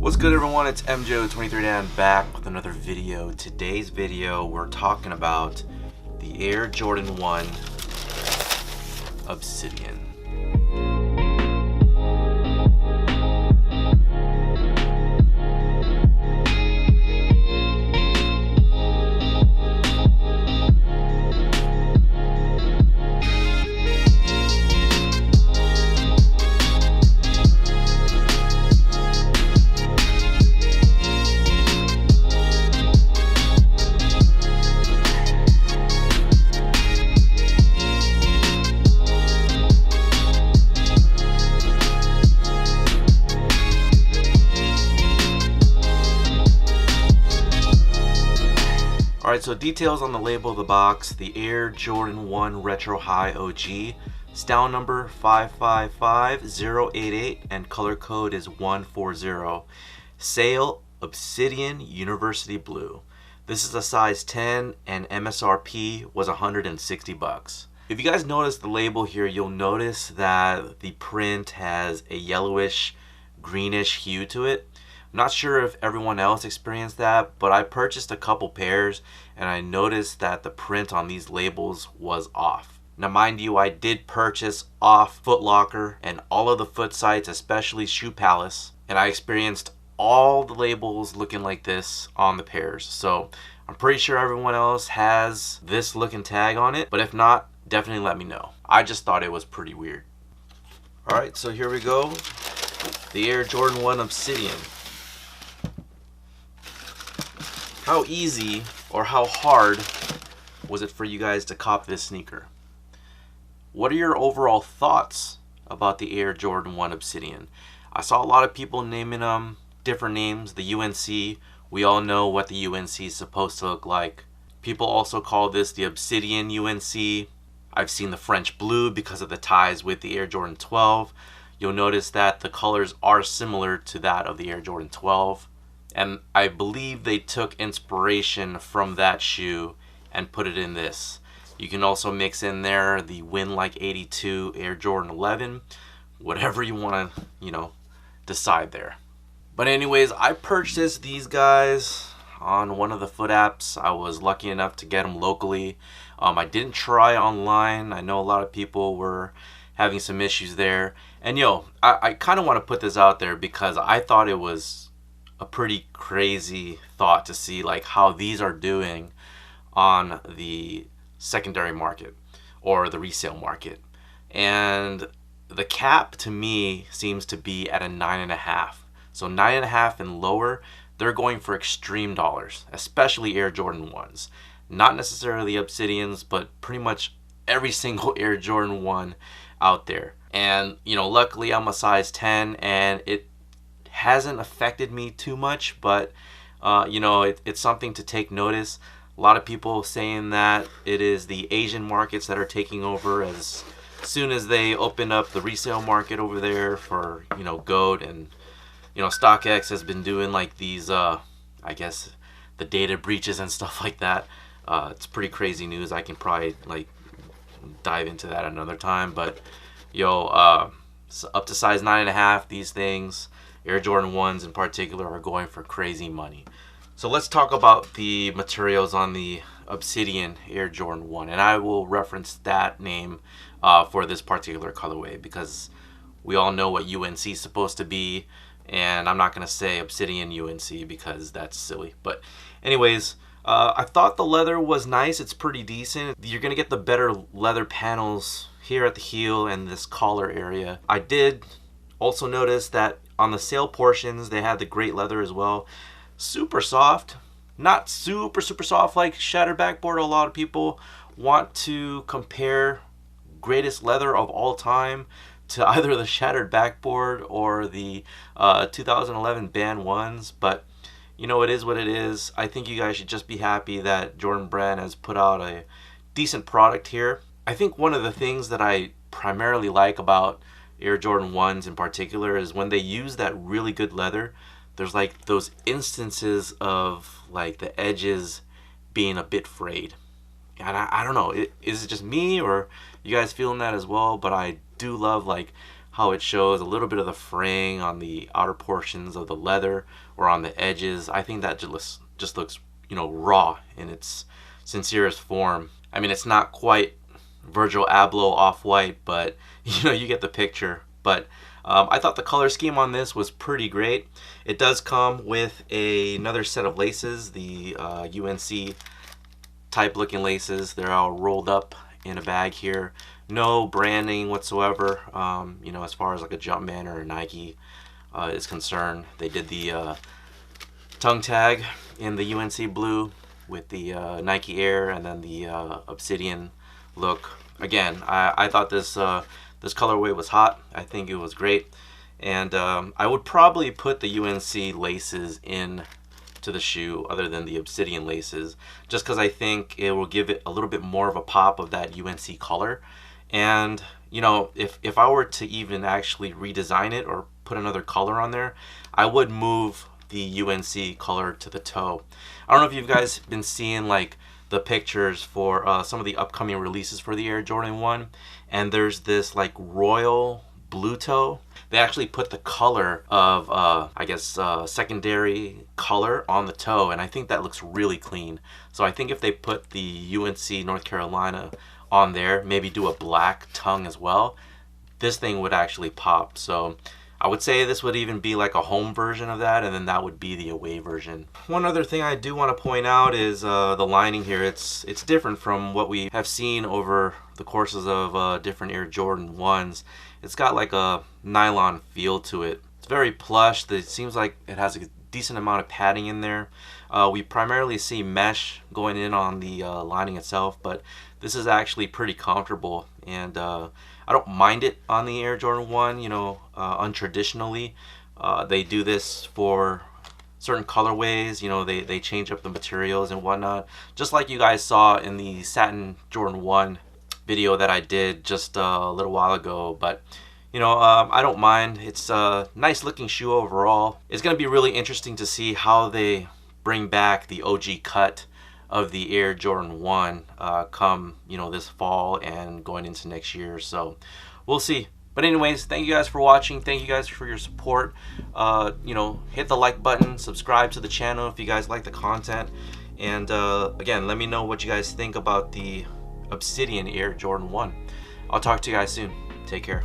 What's good, everyone? It's MJO23Dan back with another video. Today's video, we're talking about the Air Jordan 1 Obsidian. Alright, so details on the label of the box. The Air Jordan 1 Retro High OG. Style number 555088 and color code is 140. Sale Obsidian University Blue. This is a size 10 and MSRP was 160 bucks. If you guys notice the label here, you'll notice that the print has a yellowish greenish hue to it. I'm not sure if everyone else experienced that, but I purchased a couple pairs and I noticed that the print on these labels was off. Now mind you, I did purchase off Foot Locker and all of the foot sites, especially Shoe Palace, and I experienced all the labels looking like this on the pairs. So I'm pretty sure everyone else has this looking tag on it, but if not, definitely let me know. I just thought it was pretty weird. Alright, so here we go. The Air Jordan 1 Obsidian. How easy or how hard was it for you guys to cop this sneaker? What are your overall thoughts about the Air Jordan 1 Obsidian? I saw a lot of people naming them different names. The UNC, we all know what the UNC is supposed to look like. People also call this the Obsidian UNC. I've seen the French blue because of the ties with the Air Jordan 12. You'll notice that the colors are similar to that of the Air Jordan 12. And I believe they took inspiration from that shoe and put it in this. You can also mix in there the Win Like 82 Air Jordan 11. Whatever you want to, decide there. But anyways, I purchased these guys on one of the foot apps. I was lucky enough to get them locally. I didn't try online. I know a lot of people were having some issues there. And I kind of want to put this out there because I thought it was a pretty crazy thought to see like how these are doing on the secondary market or the resale market. And the cap to me seems to be at a 9.5. So 9.5 and lower, they're going for extreme dollars, especially Air Jordan 1s. Not necessarily Obsidians, but pretty much every single Air Jordan 1 out there. And luckily I'm a size 10 and it hasn't affected me too much, but it's something to take notice. A lot of people saying that it is the Asian markets that are taking over as soon as they open up the resale market over there for GOAT, and StockX has been doing like these I guess the data breaches and stuff like that. It's pretty crazy news. I can probably like dive into that another time, but up to size 9.5, these things, Air Jordan 1s in particular, are going for crazy money. So let's talk about the materials on the Obsidian Air Jordan 1. And I will reference that name for this particular colorway because we all know what UNC is supposed to be. And I'm not going to say Obsidian UNC because that's silly. But anyways, I thought the leather was nice. It's pretty decent. You're going to get the better leather panels here at the heel and this collar area. I did also notice that on the sale portions, they had the great leather as well. Super soft. Not super soft like shattered backboard. A lot of people want to compare greatest leather of all time to either the shattered backboard or the 2011 Band 1s. But, it is what it is. I think you guys should just be happy that Jordan Brand has put out a decent product here. I think one of the things that I primarily like about Air Jordan 1s in particular is when they use that really good leather, there's like those instances of like the edges being a bit frayed. And I don't know, is it just me or you guys feeling that as well? But I do love like how it shows a little bit of the fraying on the outer portions of the leather or on the edges. I think that just looks, you know, raw in its sincerest form. I mean, it's not quite Virgil Abloh off-white, but you know, you get the picture. But I thought the color scheme on this was pretty great. It does come with another set of laces, the UNC type looking laces. They're all rolled up in a bag here. No branding whatsoever, you know, as far as like a Jumpman or a Nike is concerned. They did the tongue tag in the UNC blue with the Nike Air and then the Obsidian look. Again, I thought this this colorway was hot. I think it was great, and I would probably put the UNC laces in to the shoe other than the Obsidian laces, just because I think it will give it a little bit more of a pop of that UNC color. And you know, if I were to even actually redesign it or put another color on there, I would move the UNC color to the toe. I don't know if you guys been seeing like the pictures for some of the upcoming releases for the Air Jordan 1, and there's this like royal blue toe. They actually put the color of I guess secondary color on the toe, and I think that looks really clean. So I think if they put the UNC North Carolina on there, maybe do a black tongue as well, this thing would actually pop. So I would say this would even be like a home version of that, and then that would be the away version. One other thing I do want to point out is the lining here. It's different from what we have seen over the courses of different Air Jordan 1s. It's got like a nylon feel to it. It's very plush. It seems like it has a decent amount of padding in there. We primarily see mesh going in on the lining itself, but this is actually pretty comfortable, and I don't mind it on the Air Jordan 1, you know, untraditionally. They do this for certain colorways, you know, they change up the materials and whatnot, just like you guys saw in the satin Jordan 1 video that I did just a little while ago. But you know, I don't mind. It's a nice looking shoe overall. It's going to be really interesting to see how they bring back the OG cut of the Air Jordan 1 come, you know, this fall and going into next year. So we'll see. But anyways, thank you guys for watching. Thank you guys for your support. You know, hit the like button, subscribe to the channel if you guys like the content. And again, let me know what you guys think about the Obsidian Air Jordan 1. I'll talk to you guys soon. Take care.